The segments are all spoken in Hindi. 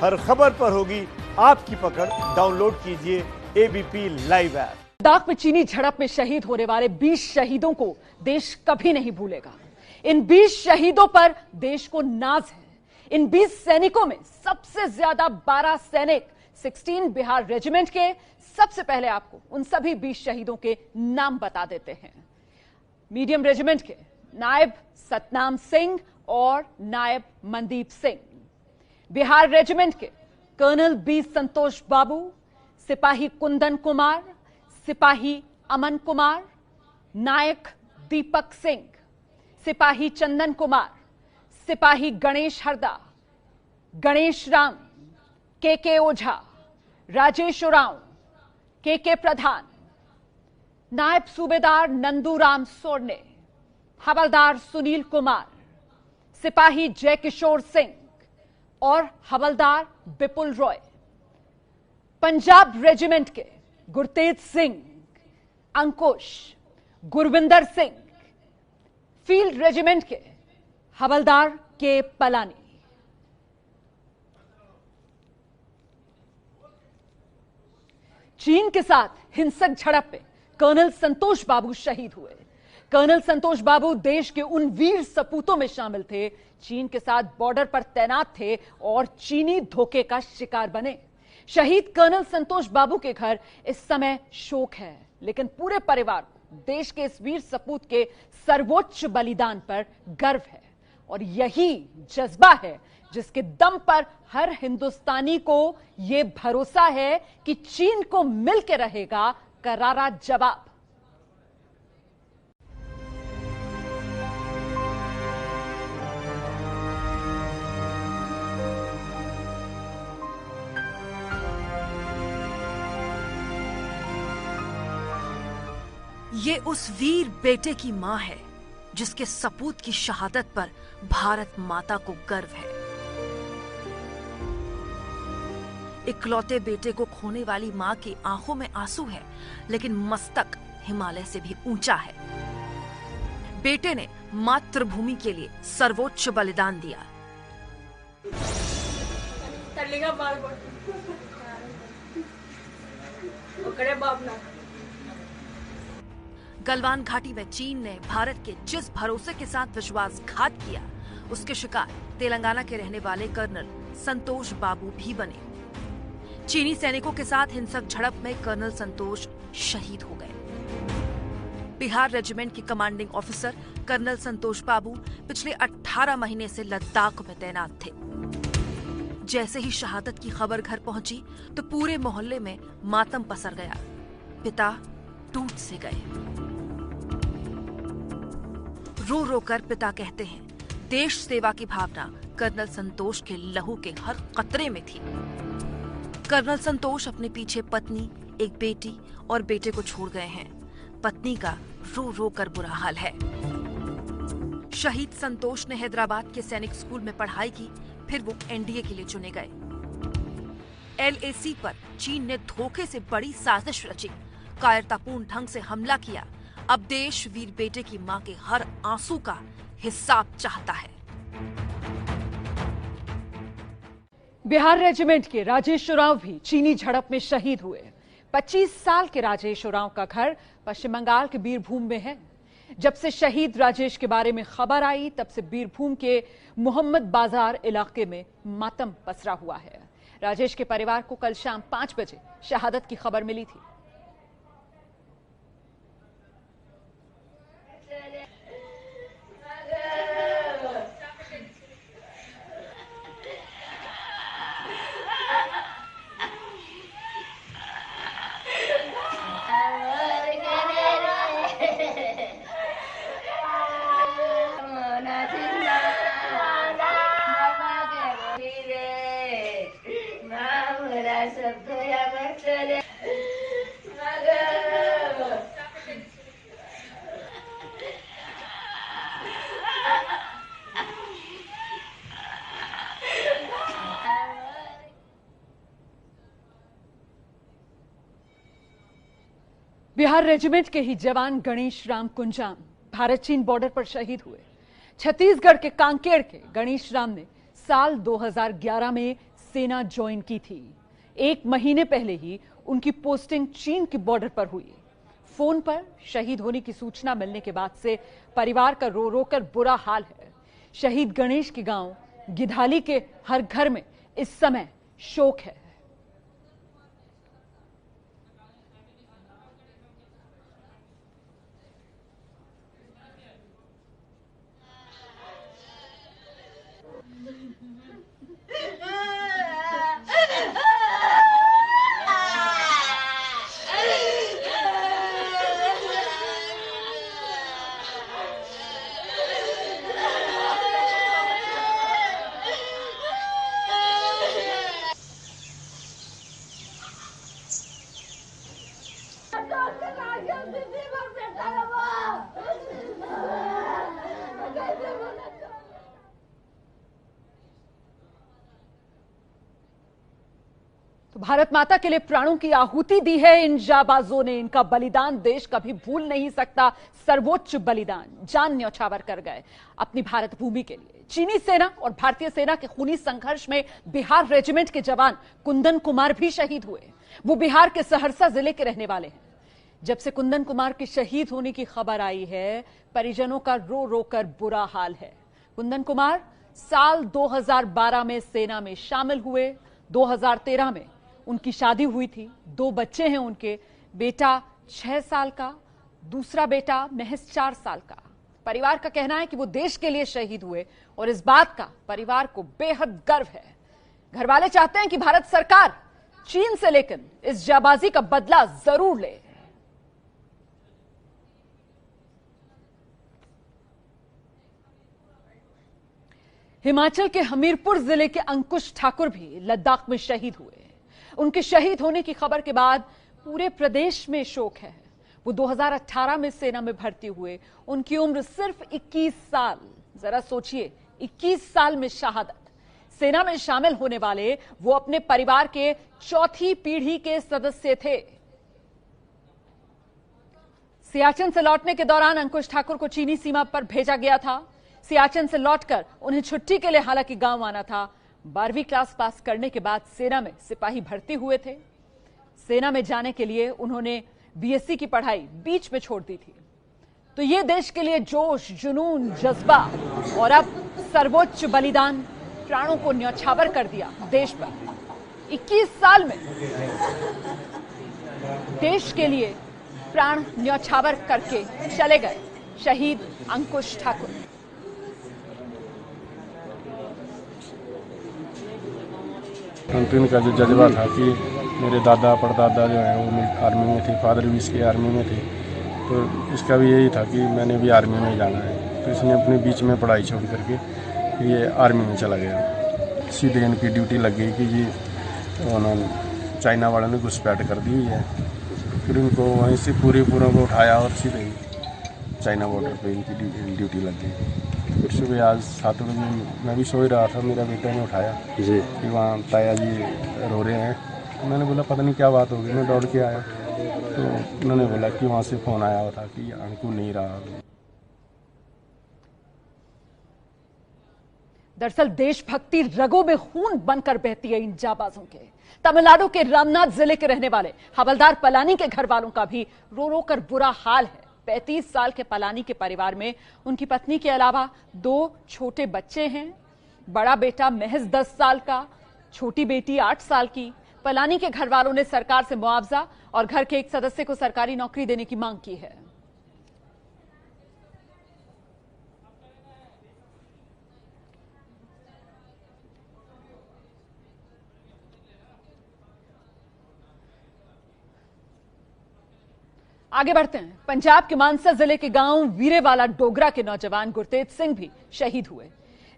हर खबर पर होगी आपकी पकड़। डाउनलोड कीजिए एबीपी लाइव ऐप। लद्दाख में चीनी झड़प में शहीद होने वाले 20 शहीदों को देश कभी नहीं भूलेगा। इन 20 शहीदों पर देश को नाज है। इन 20 सैनिकों में सबसे ज्यादा 12 सैनिक 16 बिहार रेजिमेंट के। सबसे पहले आपको उन सभी 20 शहीदों के नाम बता देते हैं। मीडियम रेजिमेंट के नायब सतनाम सिंह और नायब मनदीप सिंह। बिहार रेजिमेंट के कर्नल बी संतोष बाबू, सिपाही कुंदन कुमार, सिपाही अमन कुमार, नायक दीपक सिंह, सिपाही चंदन कुमार, सिपाही गणेश हरदा, गणेश राम, के ओझा, राजेश उरांव, के प्रधान, नायब सूबेदार नंदूराम सोरने, हवलदार सुनील कुमार, सिपाही जयकिशोर सिंह और हवलदार विपुल रॉय। पंजाब रेजिमेंट के गुरतेज सिंह, अंकुश, गुरविंदर सिंह। फील्ड रेजिमेंट के हवलदार के पलानी। चीन के साथ हिंसक झड़प में कर्नल संतोष बाबू शहीद हुए। कर्नल संतोष बाबू देश के उन वीर सपूतों में शामिल थे, चीन के साथ बॉर्डर पर तैनात थे और चीनी धोखे का शिकार बने। शहीद कर्नल संतोष बाबू के घर इस समय शोक है, लेकिन पूरे परिवार को देश के इस वीर सपूत के सर्वोच्च बलिदान पर गर्व है। और यही जज्बा है जिसके दम पर हर हिंदुस्तानी को यह भरोसा है कि चीन को मिलकर रहेगा करारा जवाब। ये उस वीर बेटे की मां है जिसके सपूत की शहादत पर भारत माता को गर्व है। इकलौते बेटे को खोने वाली मां की आंखों में आंसू है, लेकिन मस्तक हिमालय से भी ऊंचा है। बेटे ने मातृभूमि के लिए सर्वोच्च बलिदान दिया। गलवान घाटी में चीन ने भारत के जिस भरोसे के साथ विश्वासघात किया, उसके शिकार तेलंगाना के रहने वाले कर्नल संतोष बाबू भी बने। चीनी सैनिकों के साथ हिंसक झड़प में कर्नल संतोष शहीद हो गए। बिहार रेजिमेंट के कमांडिंग ऑफिसर कर्नल संतोष बाबू पिछले 18 महीने से लद्दाख में तैनात थे। जैसे ही शहादत की खबर घर पहुंची तो पूरे मोहल्ले में मातम पसर गया। पिता टूट से गए। रो रो कर पिता कहते हैं, देश सेवा की भावना कर्नल संतोष के लहू के हर कतरे में थी। कर्नल संतोष अपने पीछे पत्नी, एक बेटी और बेटे को छोड़ गए हैं। पत्नी का रो रो कर बुरा हाल है। शहीद संतोष ने हैदराबाद के सैनिक स्कूल में पढ़ाई की, फिर वो एनडीए के लिए चुने गए। एलएसी पर चीन ने धोखे से बड़ी साजिश रची, कायरतापूर्ण ढंग से हमला किया। अब देश वीर बेटे की मां के हर आंसू का हिसाब चाहता है। बिहार रेजिमेंट के राजेश उरांव भी चीनी झड़प में शहीद हुए। 25 साल के राजेश उरांव का घर पश्चिम बंगाल के बीरभूम में है। जब से शहीद राजेश के बारे में खबर आई, तब से बीरभूम के मोहम्मद बाजार इलाके में मातम पसरा हुआ है। राजेश के परिवार को कल शाम 5 बजे शहादत की खबर मिली थी। बिहार रेजिमेंट के ही जवान गणेश राम कुंजाम भारत चीन बॉर्डर पर शहीद हुए। छत्तीसगढ़ के कांकेर के गणेश राम ने साल 2011 में सेना ज्वाइन की थी। 1 महीने पहले ही उनकी पोस्टिंग चीन की बॉर्डर पर हुई। फोन पर शहीद होने की सूचना मिलने के बाद से परिवार का रो रो कर बुरा हाल है। शहीद गणेश के गांव गिधाली के हर घर में इस समय शोक है। तो भारत माता के लिए प्राणों की आहुति दी है इन जाबाजों ने। इनका बलिदान देश कभी भूल नहीं सकता। सर्वोच्च बलिदान, जान न्यौछावर कर गए अपनी भारत भूमि के लिए। चीनी सेना और भारतीय सेना के खूनी संघर्ष में बिहार रेजिमेंट के जवान कुंदन कुमार भी शहीद हुए। वो बिहार के सहरसा जिले के रहने वाले हैं। जब से कुंदन कुमार के शहीद होने की खबर आई है, परिजनों का रो रो कर बुरा हाल है। कुंदन कुमार साल 2012 में सेना में शामिल हुए। 2013 में उनकी शादी हुई थी। 2 बच्चे हैं उनके, बेटा 6 साल का, दूसरा बेटा महज 4 साल का। परिवार का कहना है कि वो देश के लिए शहीद हुए और इस बात का परिवार को बेहद गर्व है। घरवाले चाहते हैं कि भारत सरकार चीन से लेकिन इस जाबाजी का बदला जरूर ले। हिमाचल के हमीरपुर जिले के अंकुश ठाकुर भी लद्दाख में शहीद हुए। उनके शहीद होने की खबर के बाद पूरे प्रदेश में शोक है। वो 2018 में सेना में भर्ती हुए। उनकी उम्र सिर्फ 21 साल। जरा सोचिए, 21 साल में शहादत। सेना में शामिल होने वाले वो अपने परिवार के 4थी पीढ़ी के सदस्य थे। सियाचिन से लौटने के दौरान अंकुश ठाकुर को चीनी सीमा पर भेजा गया था। सियाचिन से लौटकर उन्हें छुट्टी के लिए हालांकि गांव आना था। 12वीं क्लास पास करने के बाद सेना में सिपाही भर्ती हुए थे। सेना में जाने के लिए उन्होंने बीएससी की पढ़ाई बीच में छोड़ दी थी। तो ये देश के लिए जोश, जुनून, जज्बा और अब सर्वोच्च बलिदान, प्राणों को न्यौछावर कर दिया देश पर। 21 साल में देश के लिए प्राण न्यौछावर करके चले गए शहीद अंकुश ठाकुर। कंट्री का जो जज्बा था कि मेरे दादा परदादा जो हैं वो आर्मी में थे, फादर भी इसके आर्मी में थे, तो इसका भी यही था कि मैंने भी आर्मी में जाना है। तो इसने अपने बीच में पढ़ाई छोड़ करके ये आर्मी में चला गया। सीधे इनकी ड्यूटी लग गई कि जी उन्होंने चाइना वालों ने घुसपैठ कर दी है। फिर उनको वहीं से पूरे को उठाया और सीधे चाइना बॉर्डर पे इनकी ड्यूटी लग गई। फिर सुबह आज 7 बजे मैं भी सो ही रहा था, मेरा बेटा ने उठाया जी कि वहाँ ताया जी रो रहे हैं। मैंने बोला पता नहीं क्या बात होगी। मैं दौड़ के आया तो उन्होंने बोला कि वहाँ से फ़ोन आया हुआ था कि अंकु नहीं रहा। दरअसल देशभक्ति रगों में खून बनकर बहती है इन जाबाजों के। तमिलनाडु के रामनाथ जिले के रहने वाले हवलदार पलानी के घर वालों का भी रो रो कर बुरा हाल है। 35 साल के पलानी के परिवार में उनकी पत्नी के अलावा 2 छोटे बच्चे हैं। बड़ा बेटा महज 10 साल का, छोटी बेटी 8 साल की। पलानी के घर वालों ने सरकार से मुआवजा और घर के एक सदस्य को सरकारी नौकरी देने की मांग की है। आगे बढ़ते हैं। पंजाब के मानसा जिले के गांव वीरेवाला डोगरा के नौजवान गुरतेज सिंह भी शहीद हुए।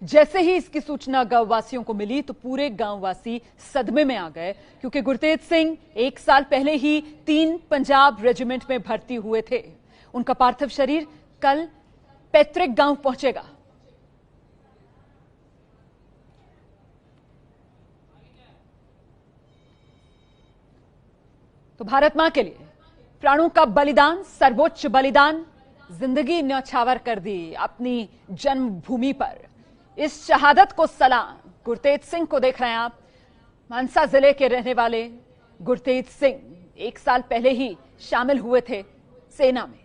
जैसे ही इसकी सूचना गांव वासियों को मिली तो पूरे गांववासी सदमे में आ गए, क्योंकि गुरतेज सिंह 1 साल पहले ही 3 पंजाब रेजिमेंट में भर्ती हुए थे। उनका पार्थिव शरीर कल पैतृक गांव पहुंचेगा। तो भारत मां के लिए प्राणों का बलिदान, सर्वोच्च बलिदान, जिंदगी न्यौछावर कर दी अपनी जन्मभूमि पर। इस शहादत को सलाम। गुरतेज सिंह को देख रहे हैं आप, मानसा जिले के रहने वाले गुरतेज सिंह 1 साल पहले ही शामिल हुए थे सेना में।